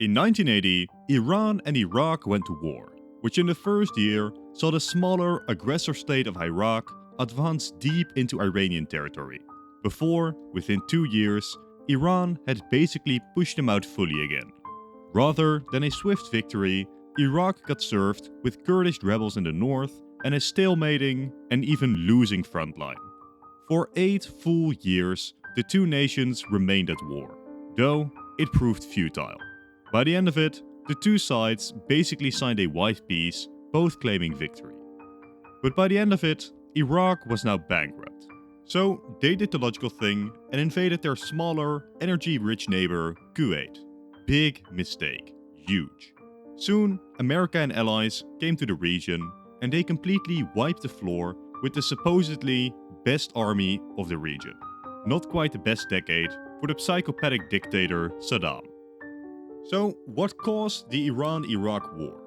In 1980, Iran and Iraq went to war, which in the first year saw the smaller aggressor state of Iraq advance deep into Iranian territory, before, within 2 years, Iran had basically pushed them out fully again. Rather than a swift victory, Iraq got served with Kurdish rebels in the north and a stalemating and even losing front line. For 8 full years, the two nations remained at war, though it proved futile. By the end of it, the two sides basically signed a white peace, both claiming victory. But by the end of it, Iraq was now bankrupt. So they did the logical thing and invaded their smaller, energy-rich neighbor, Kuwait. Big mistake. Huge. Soon, America and allies came to the region and they completely wiped the floor with the supposedly best army of the region. Not quite the best decade for the psychopathic dictator Saddam. So, what caused the Iran-Iraq war?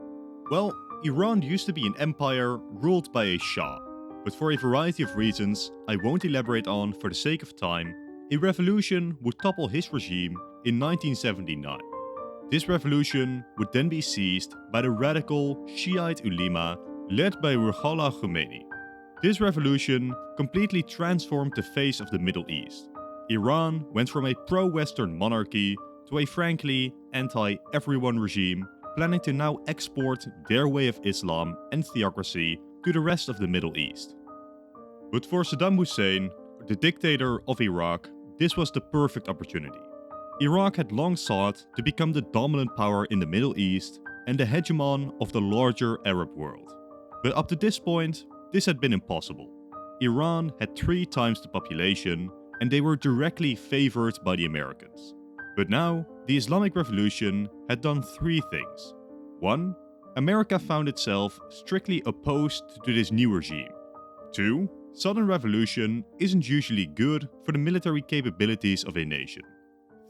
Well, Iran used to be an empire ruled by a Shah, but for a variety of reasons I won't elaborate on for the sake of time, a revolution would topple his regime in 1979. This revolution would then be seized by the radical Shiite ulema led by Ruhollah Khomeini. This revolution completely transformed the face of the Middle East. Iran went from a pro-Western monarchy to a frankly anti-everyone regime planning to now export their way of Islam and theocracy to the rest of the Middle East. But for Saddam Hussein, the dictator of Iraq, this was the perfect opportunity. Iraq had long sought to become the dominant power in the Middle East and the hegemon of the larger Arab world. But up to this point, this had been impossible. Iran had 3 times the population and they were directly favored by the Americans. But now, the Islamic Revolution had done 3 things. 1. America found itself strictly opposed to this new regime. 2. Sudden revolution isn't usually good for the military capabilities of a nation.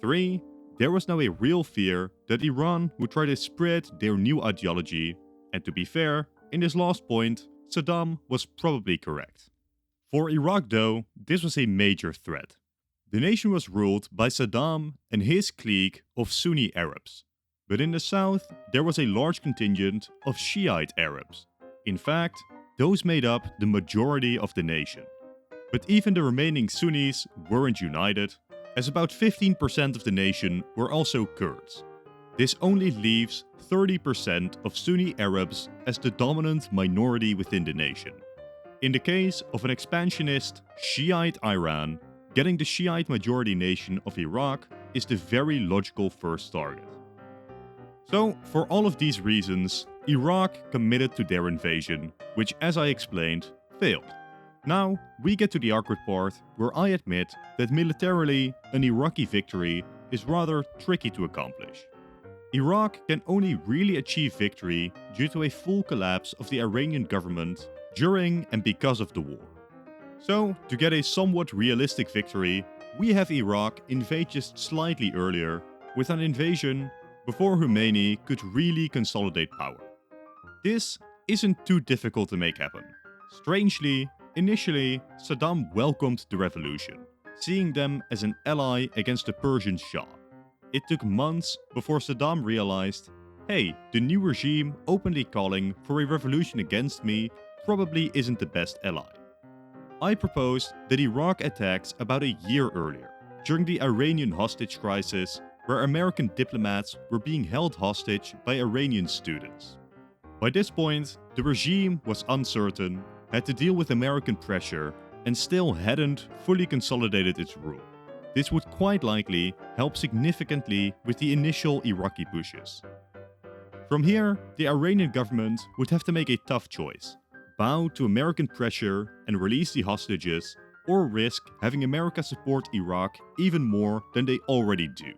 3. There was now a real fear that Iran would try to spread their new ideology, and to be fair, in this last point, Saddam was probably correct. For Iraq though, this was a major threat. The nation was ruled by Saddam and his clique of Sunni Arabs. But in the south, there was a large contingent of Shiite Arabs. In fact, those made up the majority of the nation. But even the remaining Sunnis weren't united, as about 15% of the nation were also Kurds. This only leaves 30% of Sunni Arabs as the dominant minority within the nation. In the case of an expansionist Shiite Iran, getting the Shiite majority nation of Iraq is the very logical first target. So, for all of these reasons, Iraq committed to their invasion, which, as I explained, failed. Now, we get to the awkward part where I admit that militarily, an Iraqi victory is rather tricky to accomplish. Iraq can only really achieve victory due to a full collapse of the Iranian government during and because of the war. So, to get a somewhat realistic victory, we have Iraq invade just slightly earlier with an invasion before Khomeini could really consolidate power. This isn't too difficult to make happen. Strangely, initially, Saddam welcomed the revolution, seeing them as an ally against the Persian Shah. It took months before Saddam realized, hey, the new regime openly calling for a revolution against me probably isn't the best ally. I proposed that Iraq attacks about a year earlier, during the Iranian hostage crisis, where American diplomats were being held hostage by Iranian students. By this point, the regime was uncertain, had to deal with American pressure, and still hadn't fully consolidated its rule. This would quite likely help significantly with the initial Iraqi pushes. From here, the Iranian government would have to make a tough choice: bow to American pressure and release the hostages, or risk having America support Iraq even more than they already do.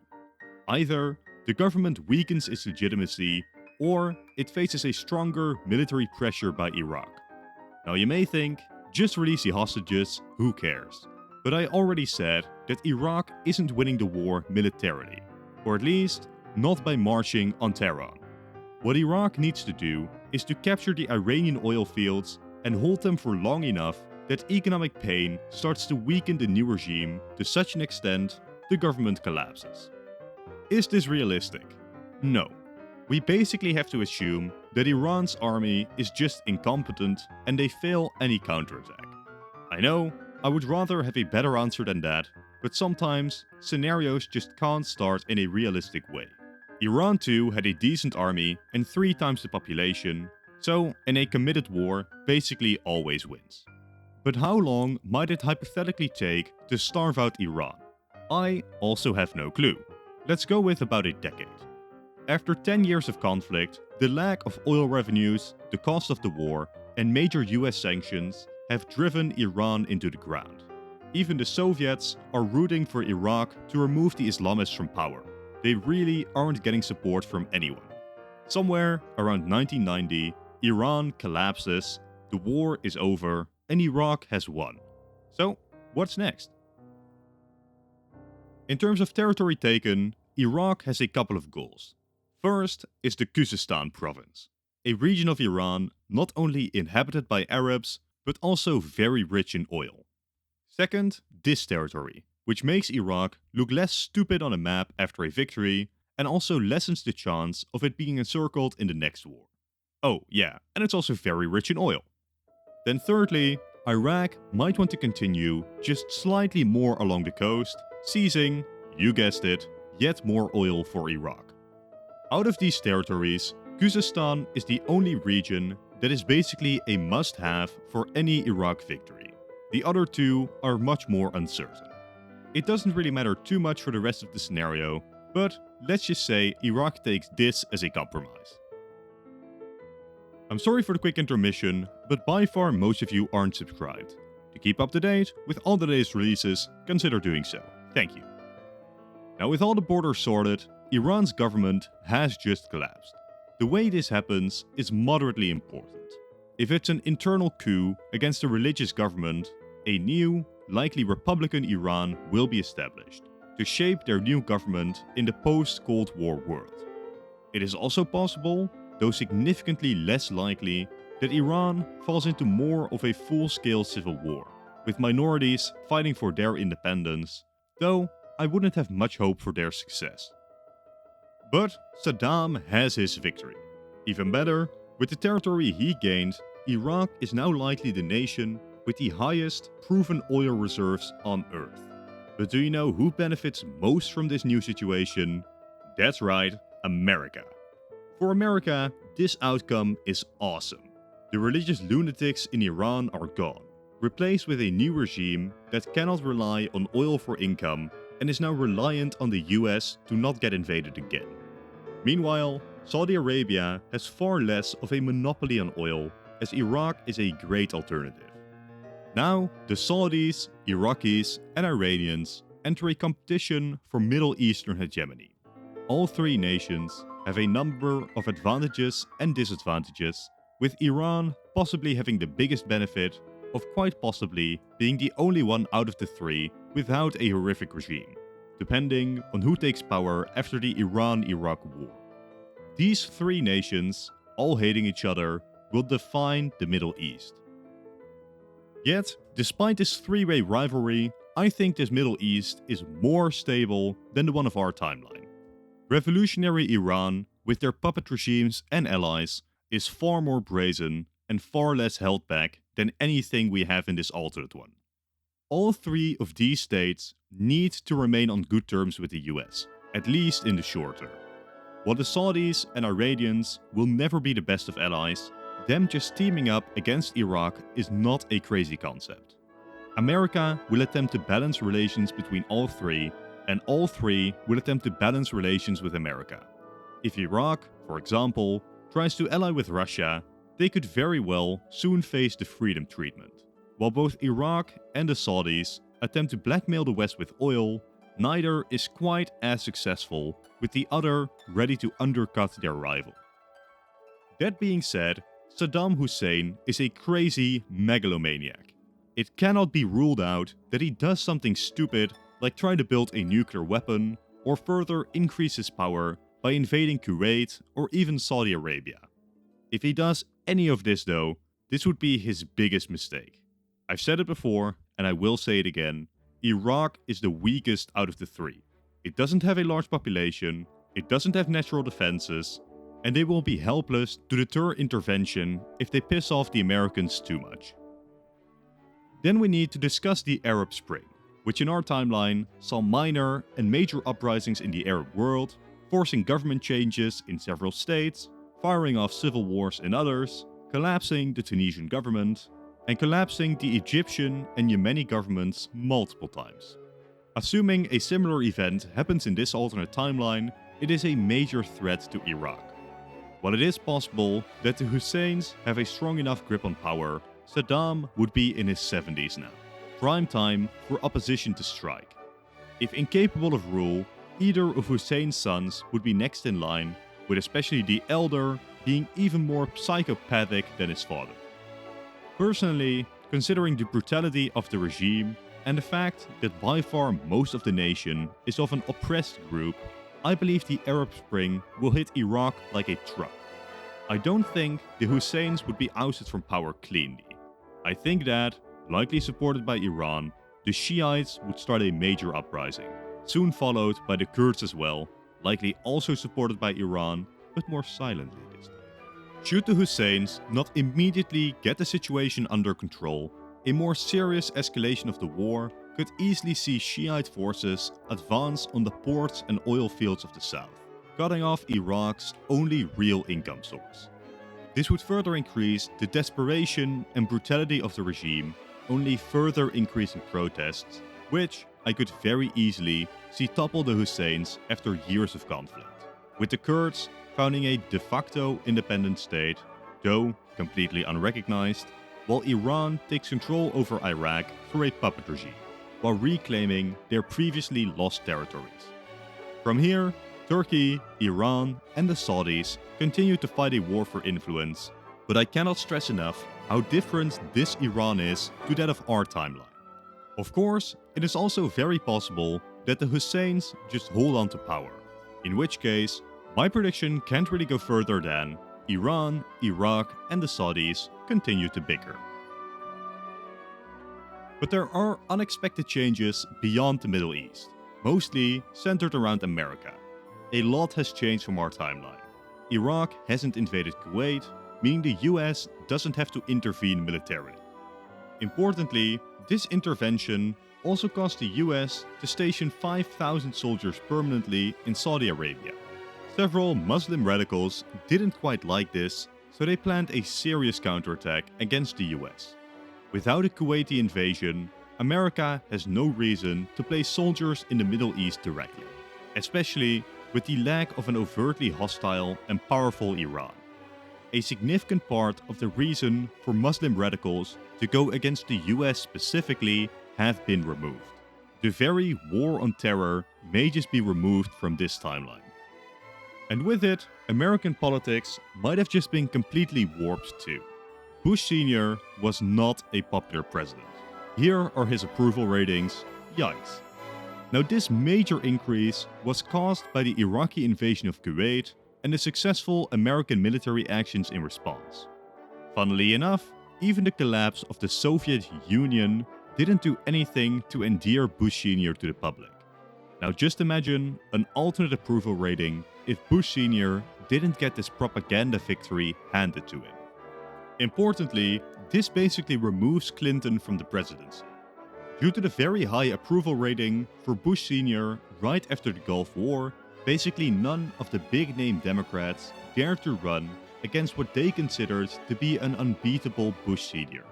Either the government weakens its legitimacy, or it faces a stronger military pressure by Iraq. Now you may think, just release the hostages, who cares? But I already said that Iraq isn't winning the war militarily, or at least not by marching on Tehran. What Iraq needs to do is to capture the Iranian oil fields and hold them for long enough that economic pain starts to weaken the new regime to such an extent the government collapses. Is this realistic? No. We basically have to assume that Iran's army is just incompetent and they fail any counterattack. I know, I would rather have a better answer than that, but sometimes scenarios just can't start in a realistic way. Iran too had a decent army and 3 times the population, so in a committed war basically always wins. But how long might it hypothetically take to starve out Iran? I also have no clue. Let's go with about a decade. After 10 years of conflict, the lack of oil revenues, the cost of the war, and major US sanctions have driven Iran into the ground. Even the Soviets are rooting for Iraq to remove the Islamists from power. They really aren't getting support from anyone. Somewhere around 1990, Iran collapses, the war is over, and Iraq has won. So, what's next? In terms of territory taken, Iraq has a couple of goals. First is the Khuzestan province, a region of Iran not only inhabited by Arabs, but also very rich in oil. Second, this territory, which makes Iraq look less stupid on a map after a victory, and also lessens the chance of it being encircled in the next war. Oh yeah, and it's also very rich in oil. Then thirdly, Iraq might want to continue just slightly more along the coast, seizing, you guessed it, yet more oil for Iraq. Out of these territories, Khuzestan is the only region that is basically a must-have for any Iraq victory. The other two are much more uncertain. It doesn't really matter too much for the rest of the scenario, but let's just say Iraq takes this as a compromise. I'm sorry for the quick intermission, but by far most of you aren't subscribed. To keep up to date with all the latest releases, consider doing so. Thank you. Now with all the borders sorted, Iran's government has just collapsed. The way this happens is moderately important. If it's an internal coup against a religious government, a new, likely Republican Iran will be established to shape their new government in the post-Cold War world. It is also possible, though significantly less likely, that Iran falls into more of a full-scale civil war, with minorities fighting for their independence, though I wouldn't have much hope for their success. But Saddam has his victory. Even better, with the territory he gained, Iraq is now likely the nation with the highest proven oil reserves on Earth. But do you know who benefits most from this new situation? That's right, America. For America, this outcome is awesome. The religious lunatics in Iran are gone, replaced with a new regime that cannot rely on oil for income and is now reliant on the US to not get invaded again. Meanwhile, Saudi Arabia has far less of a monopoly on oil, as Iraq is a great alternative. Now, the Saudis, Iraqis, and Iranians enter a competition for Middle Eastern hegemony. All three nations have a number of advantages and disadvantages, with Iran possibly having the biggest benefit of quite possibly being the only one out of the three without a horrific regime, depending on who takes power after the Iran-Iraq war. These three nations, all hating each other, will define the Middle East. Yet, despite this three-way rivalry, I think this Middle East is more stable than the one of our timeline. Revolutionary Iran, with their puppet regimes and allies, is far more brazen and far less held back than anything we have in this alternate one. All three of these states need to remain on good terms with the US, at least in the short term. While the Saudis and Iranians will never be the best of allies, them just teaming up against Iraq is not a crazy concept. America will attempt to balance relations between all three, and all three will attempt to balance relations with America. If Iraq, for example, tries to ally with Russia, they could very well soon face the freedom treatment. While both Iraq and the Saudis attempt to blackmail the West with oil, neither is quite as successful, with the other ready to undercut their rival. That being said, Saddam Hussein is a crazy megalomaniac. It cannot be ruled out that he does something stupid like try to build a nuclear weapon or further increase his power by invading Kuwait or even Saudi Arabia. If he does any of this though, this would be his biggest mistake. I've said it before and I will say it again, Iraq is the weakest out of the three. It doesn't have a large population, it doesn't have natural defenses, and they will be helpless to deter intervention if they piss off the Americans too much. Then we need to discuss the Arab Spring, which in our timeline saw minor and major uprisings in the Arab world, forcing government changes in several states, firing off civil wars in others, collapsing the Tunisian government, and collapsing the Egyptian and Yemeni governments multiple times. Assuming a similar event happens in this alternate timeline, it is a major threat to Iraq. While it is possible that the Husseins have a strong enough grip on power, Saddam would be in his 70s now, prime time for opposition to strike. If incapable of rule, either of Hussein's sons would be next in line, with especially the elder being even more psychopathic than his father. Personally, considering the brutality of the regime and the fact that by far most of the nation is of an oppressed group, I believe the Arab Spring will hit Iraq like a truck. I don't think the Husseins would be ousted from power cleanly. I think that, likely supported by Iran, the Shiites would start a major uprising, soon followed by the Kurds as well, likely also supported by Iran, but more silently this time. Should the Husseins not immediately get the situation under control, a more serious escalation of the war could easily see Shiite forces advance on the ports and oil fields of the south, cutting off Iraq's only real income source. This would further increase the desperation and brutality of the regime, only further increasing protests, which I could very easily see topple the Husseins after years of conflict, with the Kurds founding a de facto independent state, though completely unrecognized, while Iran takes control over Iraq through a puppet regime, while reclaiming their previously lost territories. From here, Turkey, Iran, and the Saudis continue to fight a war for influence, but I cannot stress enough how different this Iran is to that of our timeline. Of course, it is also very possible that the Husseins just hold on to power, in which case, my prediction can't really go further than Iran, Iraq, and the Saudis continue to bicker. But there are unexpected changes beyond the Middle East, mostly centered around America. A lot has changed from our timeline. Iraq hasn't invaded Kuwait, meaning the US doesn't have to intervene militarily. Importantly, this intervention also caused the US to station 5,000 soldiers permanently in Saudi Arabia. Several Muslim radicals didn't quite like this, so they planned a serious counterattack against the US. Without a Kuwaiti invasion, America has no reason to place soldiers in the Middle East directly, especially with the lack of an overtly hostile and powerful Iran. A significant part of the reason for Muslim radicals to go against the US specifically have been removed. The very war on terror may just be removed from this timeline. And with it, American politics might have just been completely warped too. Bush Sr. was not a popular president. Here are his approval ratings, yikes. Now this major increase was caused by the Iraqi invasion of Kuwait and the successful American military actions in response. Funnily enough, even the collapse of the Soviet Union didn't do anything to endear Bush Sr. to the public. Now just imagine an alternate approval rating if Bush Sr. didn't get this propaganda victory handed to him. Importantly, this basically removes Clinton from the presidency. Due to the very high approval rating for Bush Sr. right after the Gulf War, basically none of the big-name Democrats dared to run against what they considered to be an unbeatable Bush Sr.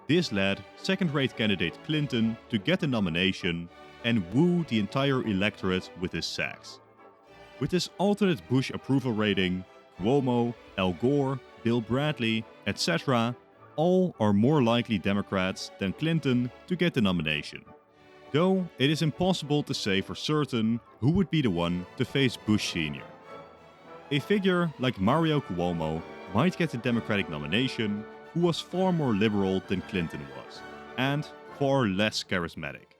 This led second-rate candidate Clinton to get the nomination and woo the entire electorate with his sacks. With this alternate Bush approval rating, Cuomo, Al Gore, Bill Bradley, etc. all are more likely Democrats than Clinton to get the nomination. Though it is impossible to say for certain who would be the one to face Bush Sr. A figure like Mario Cuomo might get the Democratic nomination, who was far more liberal than Clinton was, and far less charismatic,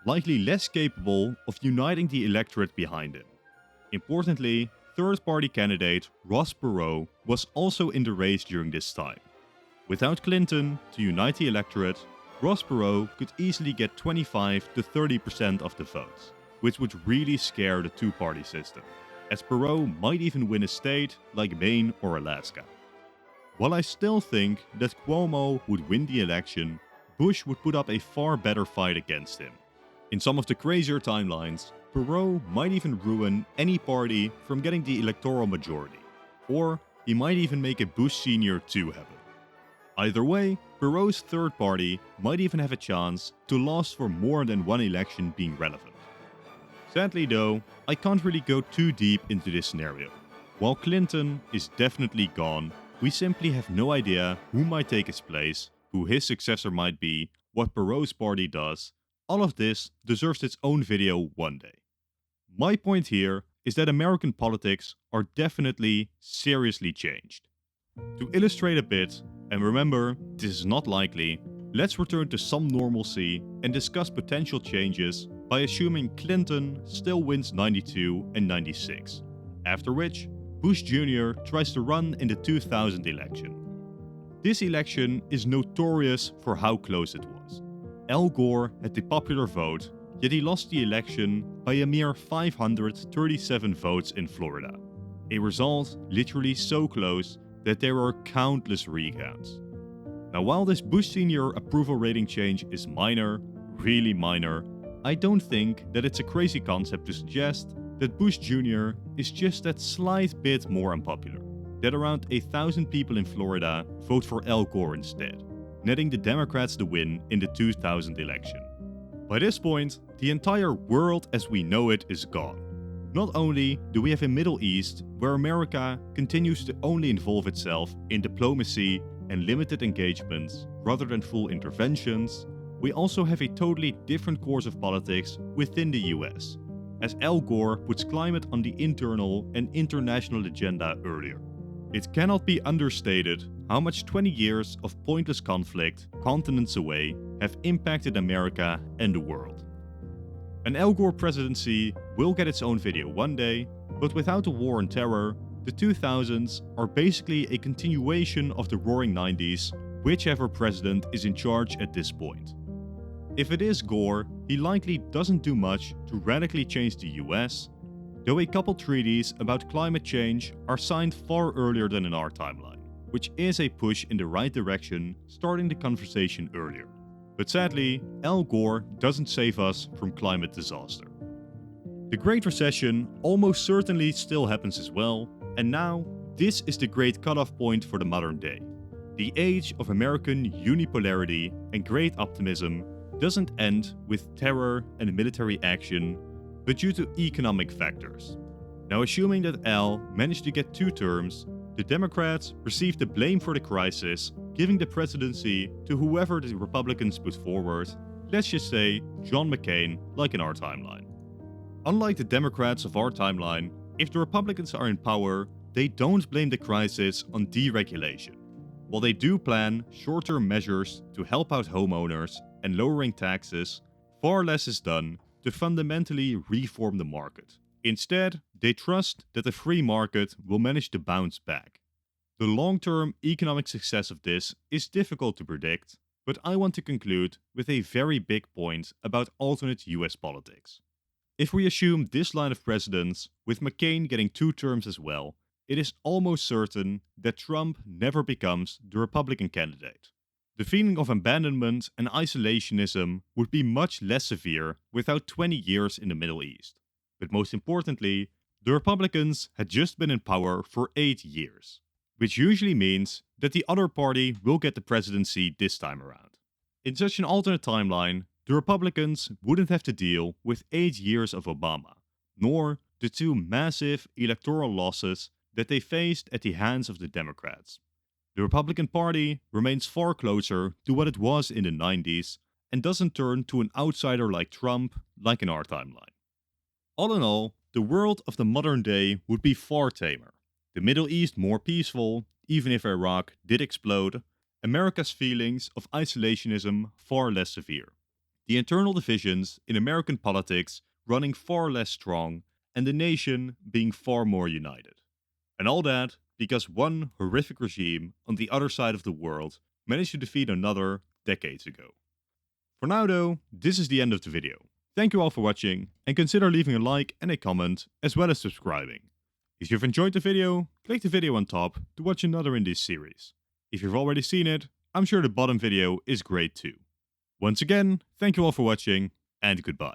likely less capable of uniting the electorate behind him. Importantly, third-party candidate Ross Perot was also in the race during this time. Without Clinton to unite the electorate, Ross Perot could easily get 25 to 30% of the votes, which would really scare the two-party system. as Perot might even win a state like Maine or Alaska. While I still think that Cuomo would win the election, Bush would put up a far better fight against him. In some of the crazier timelines, Perot might even ruin any party from getting the electoral majority, or he might even make a Bush Sr. 2 happen. Either way, Perot's third party might even have a chance to last for more than one election being relevant. Sadly though, I can't really go too deep into this scenario. While Clinton is definitely gone, we simply have no idea who might take his place, who his successor might be, what Perot's party does. All of this deserves its own video one day. My point here is that American politics are definitely seriously changed. To illustrate a bit, and remember, this is not likely, let's return to some normalcy and discuss potential changes by assuming Clinton still wins 92 and 96, after which Bush Jr. tries to run in the 2000 election. This election is notorious for how close it was. Al Gore had the popular vote, yet he lost the election by a mere 537 votes in Florida. A result literally so close that there were countless recounts. Now, while this Bush Sr. approval rating change is minor, really minor, I don't think that it's a crazy concept to suggest that Bush Jr. is just that slight bit more unpopular, that around 1,000 people in Florida vote for Al Gore instead, netting the Democrats the win in the 2000 election. By this point, the entire world as we know it is gone. Not only do we have a Middle East where America continues to only involve itself in diplomacy and limited engagements rather than full interventions, we also have a totally different course of politics within the US, as Al Gore puts climate on the internal and international agenda earlier. It cannot be understated how much 20 years of pointless conflict continents away have impacted America and the world. An Al Gore presidency will get its own video one day, but without the war on terror, the 2000s are basically a continuation of the roaring 90s, whichever president is in charge at this point. If it is Gore, he likely doesn't do much to radically change the US, though a couple treaties about climate change are signed far earlier than in our timeline, which is a push in the right direction, starting the conversation earlier. But sadly, Al Gore doesn't save us from climate disaster. The Great Recession almost certainly still happens as well, and now this is the great cutoff point for the modern day. The age of American unipolarity and great optimism doesn't end with terror and military action, but due to economic factors. Now, assuming that Al managed to get 2 terms, the Democrats received the blame for the crisis, giving the presidency to whoever the Republicans put forward, let's just say John McCain, like in our timeline. Unlike the Democrats of our timeline, if the Republicans are in power, they don't blame the crisis on deregulation. While they do plan short-term measures to help out homeowners and lowering taxes, far less is done to fundamentally reform the market. Instead, they trust that the free market will manage to bounce back. The long-term economic success of this is difficult to predict, but I want to conclude with a very big point about alternate US politics. If we assume this line of presidents, with McCain getting 2 terms as well, it is almost certain that Trump never becomes the Republican candidate. The feeling of abandonment and isolationism would be much less severe without 20 years in the Middle East. But most importantly, the Republicans had just been in power for 8 years, which usually means that the other party will get the presidency this time around. In such an alternate timeline, the Republicans wouldn't have to deal with 8 years of Obama, nor the 2 massive electoral losses that they faced at the hands of the Democrats. The Republican Party remains far closer to what it was in the 90s and doesn't turn to an outsider like Trump, like in our timeline. All in all, the world of the modern day would be far tamer. The Middle East more peaceful, even if Iraq did explode, America's feelings of isolationism far less severe. The internal divisions in American politics running far less strong, and the nation being far more united. And all that because one horrific regime on the other side of the world managed to defeat another decades ago. For now though, this is the end of the video. Thank you all for watching, and consider leaving a like and a comment, as well as subscribing. If you've enjoyed the video, click the video on top to watch another in this series. If you've already seen it, I'm sure the bottom video is great too. Once again, thank you all for watching, and goodbye.